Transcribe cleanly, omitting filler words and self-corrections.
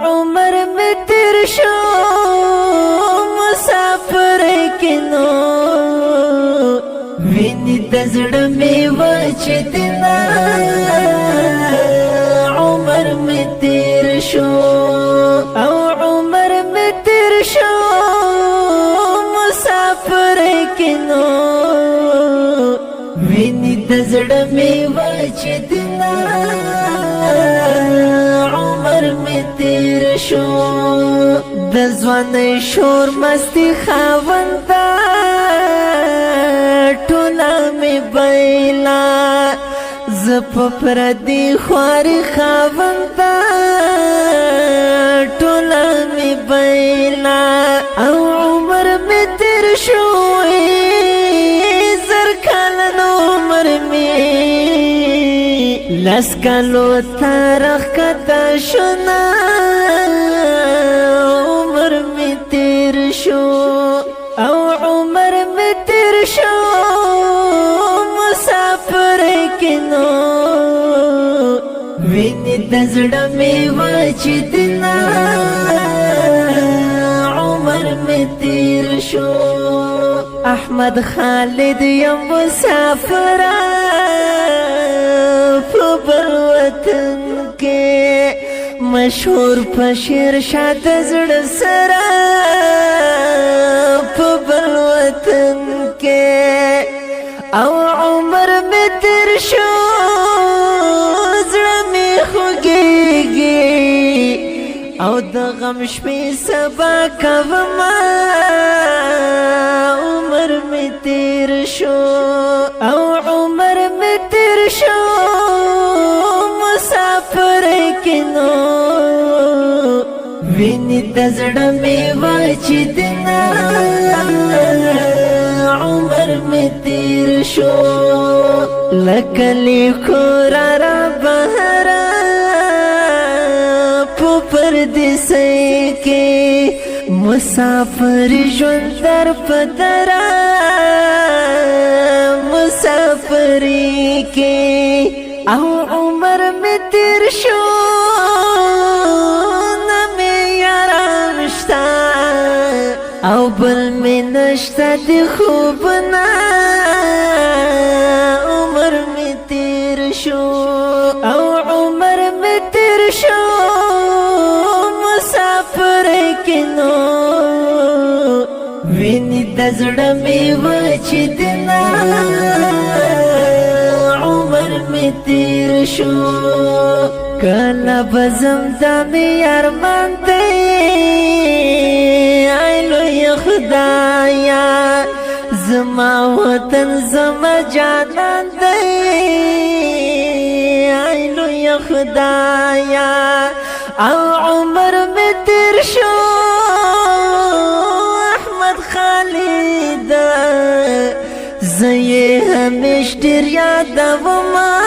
عمر میں تیر شو مسافر کنو وینی دزڑ میں وچتنا عمر میں تیر شو او عمر میں تیر شو مسافر کنو وینی دزڑ میں وچتنا عمر میں تیر شو دزوان شور مستی خاوندا ټولا می بیلا زپ پردی خواری خاوندا ټولا می بیلا او عمر می تیر شو زر کالن عمر می لس کالو تارخ کتا شنا عمر می تیر شو او عمر می تیر شو مسافر کنو وینی دزڑ می وچتنا عمر می تیر شو احمد خالد یم مسافر بل وطن کے مشہور پشیر شاد زڑ سرا بل وطن کے او عمر میں تیر شو زڑ میں خوگیگی او دا غم شپی سبا کبما عمر میں تیر شو او عمر میں تیر شو مسافر کنو وینی دزڑ میں وچتنا عمر میں تیر شو لکلی کورا را بہرا پردیسی کے مسافر ژوند در پدرا مسافری کے او عمر میں تیر شو نمی یاران شتا او بل میں نشتا دی خوبنا عمر میں تیر شو او عمر میں تیر شو مسافر کنو وینی دزڑ میں وچتنا عمر میں تیر شو کلا بزم دامی ارمان دی ایلو خدایا زما وطن زما جانان دی ایلو خدایا او عمر میں تیر شو احمد خالد زی ہمیش دیر یاد وما